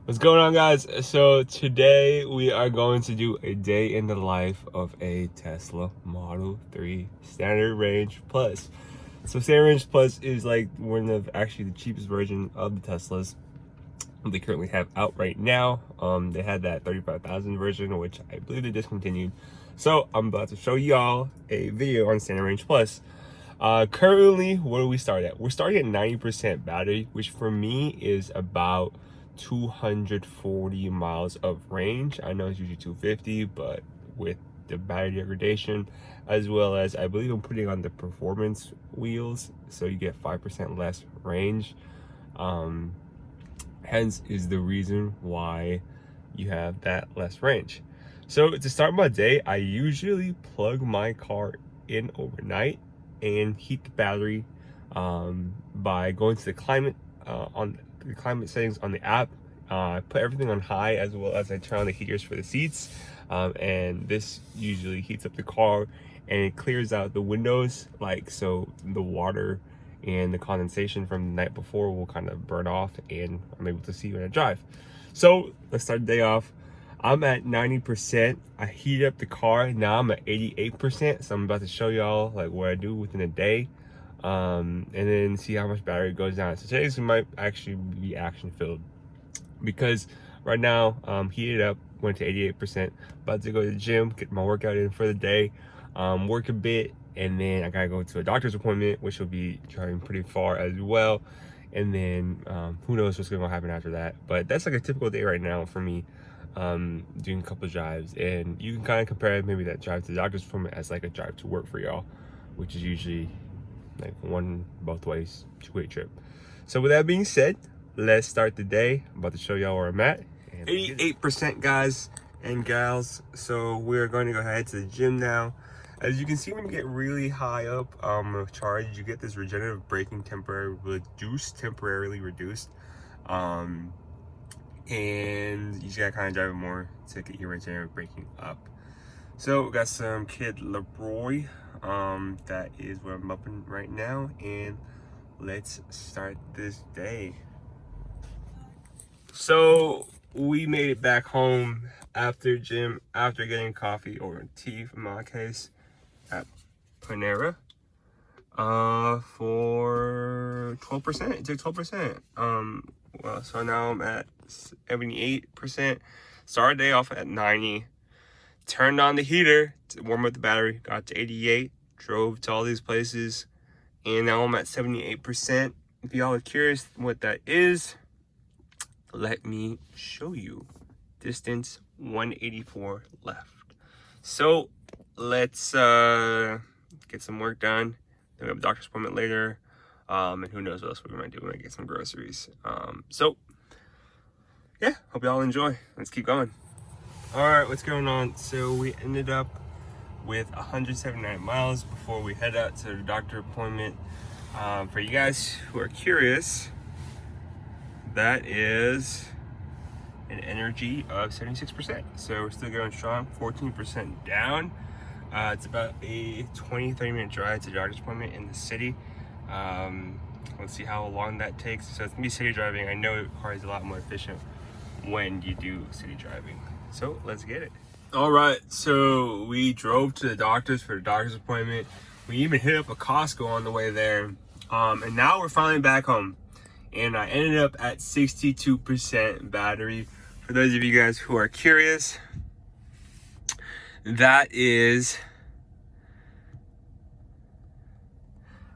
What's going on, guys? So today we are going to do a day in the life of a Tesla Model 3 Standard Range Plus. So Standard Range Plus is like one of actually the cheapest version of the Teslas they currently have out right now. They had that 35,000 version, which I believe they discontinued. So I'm about to show y'all a video on Standard Range Plus. Currently, what do we start at? We're starting at 90% battery, which for me is about 240 miles of range. I know it's usually 250, but with the battery degradation, as well as I believe I'm putting on the performance wheels, so you get 5% less range. Hence is the reason why you have that less range. So to start my day, I usually plug my car in overnight and heat the battery by going to the climate on the climate settings on the app. I put everything on high, as well as I turn on the heaters for the seats, and this usually heats up the car and it clears out the windows, like so the water and the condensation from the night before will kind of burn off and I'm able to see when I drive. So let's start the day off. I'm at 90%. I heat up the car. Now I'm at 88%. So I'm about to show y'all like what I do within a day, and then see how much battery goes down. So today's might actually be action filled because right now heated up, went to 88%. About to go to the gym, get my workout in for the day, work a bit, and then I gotta go to a doctor's appointment, which will be driving pretty far as well. And then who knows what's gonna happen after that. But that's like a typical day right now for me, doing a couple of drives. And you can kind of compare maybe that drive to the doctor's appointment as like a drive to work for y'all, which is usually like one both ways, two-way trip. So with that being said, let's start the day. I'm about to show y'all where I'm at. 88%, guys and gals. So we're going to go ahead to the gym now. As you can see, when you get really high up charge, you get this regenerative braking temporarily reduced. And you just gotta kind of drive it more to get your regenerative braking up. So we got some Kid Leroy. That is what I'm upping right now, and let's start this day. So we made it back home after gym, after getting coffee or tea in my case at Panera for 12%. It took 12%. Well, so now I'm at 78%. Started the day off at 90. Turned on the heater to warm up the battery. Got to 88. Drove to all these places, and now I'm at 78%. If y'all are curious what that is, let me show you. Distance 184 left. So let's get some work done. Then we have a doctor's appointment later, and who knows what else we might do. We might get some groceries. So yeah, hope y'all enjoy. Let's keep going. All right, what's going on? So we ended up with 179 miles before we head out to the doctor appointment. For you guys who are curious, that is an energy of 76%. So we're still going strong, 14% down. It's about a 20-30 minute drive to the doctor's appointment in the city. Let's see how long that takes. So it's gonna be city driving. I know the car is a lot more efficient when you do city driving. So let's get it. All right, so we drove to the doctor's for the doctor's appointment. We even hit up a Costco on the way there. And now we're finally back home. And I ended up at 62% battery. For those of you guys who are curious, that is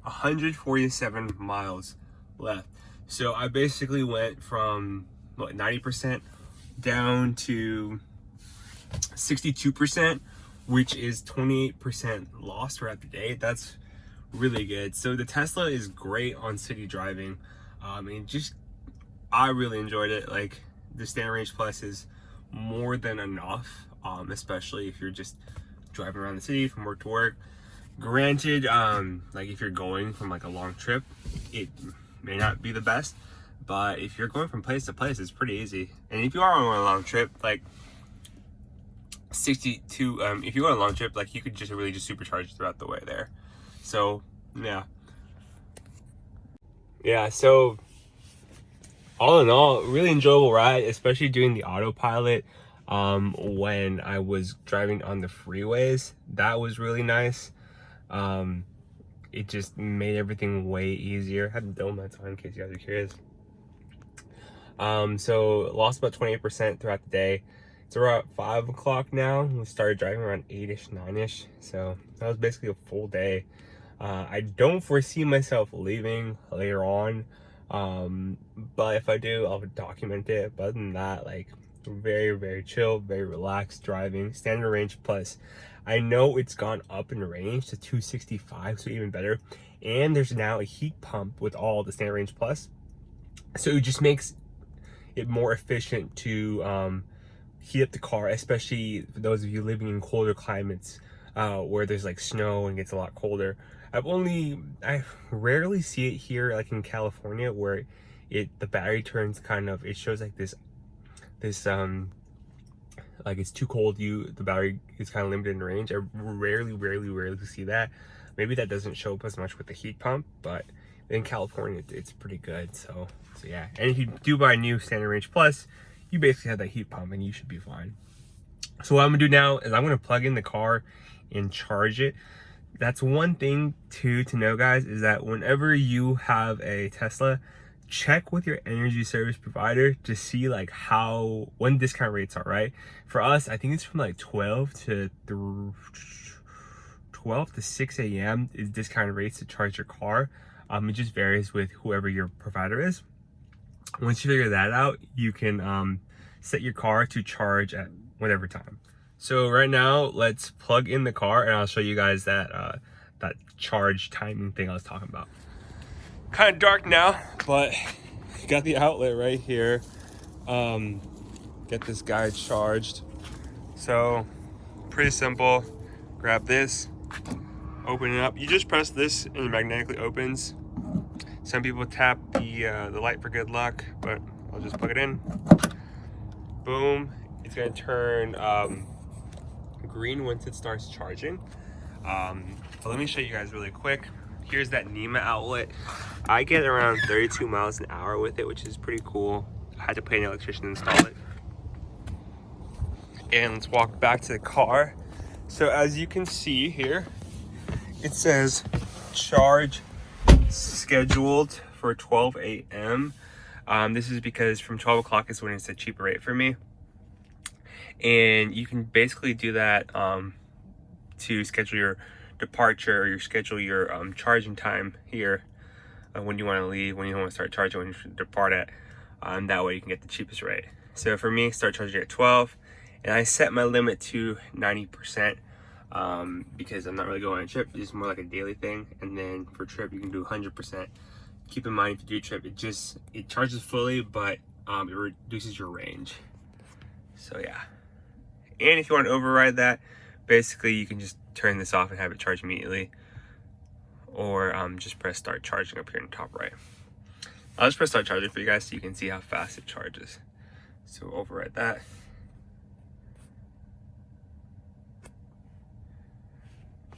147 miles left. So I basically went from 90% down to 62%, which is 28% lost throughout the day. That's really good. So the Tesla is great on city driving. And just, I really enjoyed it. Like, the Standard Range Plus is more than enough, especially if you're just driving around the city from work to work. Granted, like if you're going from like a long trip, it may not be the best, but if you're going from place to place, it's pretty easy. And if you are on a long trip, like 62, if you go on a long trip, like you could just really just supercharge throughout the way there. So yeah, so all in all, really enjoyable ride, especially doing the autopilot when I was driving on the freeways. That was really nice. It just made everything way easier. I had the donuts on in case you guys are curious. So lost about 28% throughout the day. It's around 5 o'clock now. We started driving around 8ish, 9ish. So that was basically a full day. I don't foresee myself leaving later on. But if I do, I'll document it. But other than that, like, very, very chill, very relaxed driving. Standard range plus. I know it's gone up in range to 265, so even better. And there's now a heat pump with all the standard range plus. So it just makes it more efficient to heat up the car, especially for those of you living in colder climates where there's like snow and gets a lot colder. I rarely see it here, like in California, where the battery turns kind of, it shows like this like it's too cold, the battery is kind of limited in range. I rarely see that. Maybe that doesn't show up as much with the heat pump, but in California it's pretty good. So yeah, and if you do buy a new standard range plus, you basically have that heat pump and you should be fine. So what I'm gonna do now is I'm gonna plug in the car and charge it. That's one thing too to know, guys, is that whenever you have a Tesla, check with your energy service provider to see like when discount rates are, right? For us, I think it's from like 12 to 6 a.m. is discounted rates to charge your car. It just varies with whoever your provider is. Once you figure that out, you can set your car to charge at whatever time. So right now, let's plug in the car and I'll show you guys that charge timing thing I was talking about. Kind of dark now, but got the outlet right here. Get this guy charged. So pretty simple. Grab this, open it up. You just press this and it magnetically opens. Some people tap the light for good luck, but I'll just plug it in. Boom. It's gonna turn green once it starts charging. But let me show you guys really quick. Here's that NEMA outlet. I get around 32 miles an hour with it, which is pretty cool. I had to pay an electrician to install it. And let's walk back to the car. So as you can see here, it says charge scheduled for 12 a.m. This is because from 12 o'clock is when it's a cheaper rate for me. And you can basically do that to schedule your departure, or you schedule your charging time here when you want to leave, when you want to start charging, when you should depart at. That way you can get the cheapest rate. So for me, start charging at 12, and I set my limit to 90% because I'm not really going on a trip. It's more like a daily thing. And then for trip, you can do 100%. Keep in mind, if you do a trip, it charges fully, but it reduces your range. So yeah. And if you want to override that, basically you can just turn this off and have it charge immediately, or just press start charging up here in the top right. I'll just press start charging for you guys so you can see how fast it charges. So override that.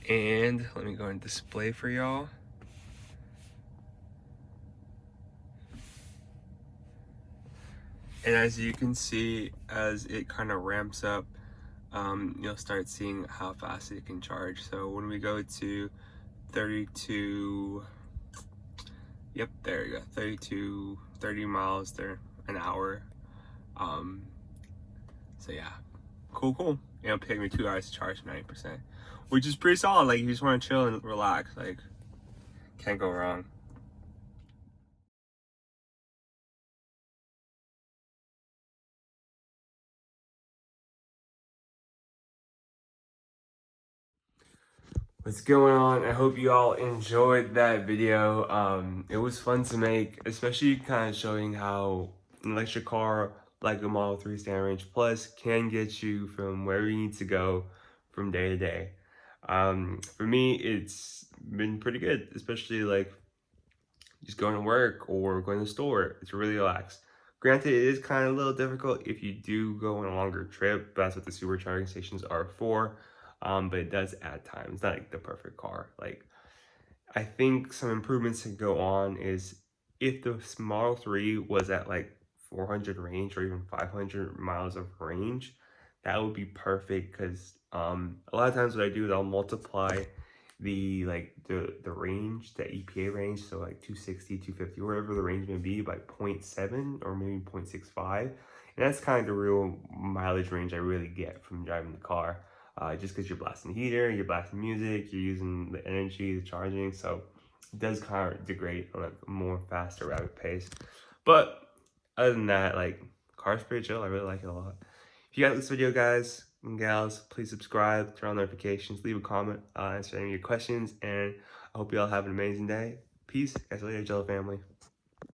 And let me go and display for y'all. And as you can see, as it kind of ramps up, you'll start seeing how fast it can charge. So when we go to 32, yep, there you go, 30 miles there an hour. So yeah, cool. It'll take me 2 hours to charge 90%, which is pretty solid. Like, you just want to chill and relax, like, can't go wrong. What's going on? I hope you all enjoyed that video. It was fun to make, especially kind of showing how an electric car like a Model 3 Standard Range Plus can get you from where you need to go from day to day. For me, it's been pretty good, especially like just going to work or going to the store. It's really relaxed. Granted, it is kind of a little difficult if you do go on a longer trip. That's what the supercharging stations are for. But it does add time. It's not like the perfect car. Like, I think some improvements to go on is if the Model 3 was at like 400 range or even 500 miles of range, that would be perfect because a lot of times what I do is I'll multiply the range, the EPA range, so like 260, 250, wherever the range may be, by zero point 0.7 or maybe 0.65. And that's kind of the real mileage range I really get from driving the car. Just because you're blasting the heater, you're blasting music, you're using the energy, the charging, so it does kind of degrade on a more faster, rapid pace. But other than that, like, car's pretty chill. I really like it a lot. If you guys like this video, guys and gals, please subscribe, turn on notifications, leave a comment, answer any of your questions, and I hope you all have an amazing day. Peace. Catch you later, Angelo family.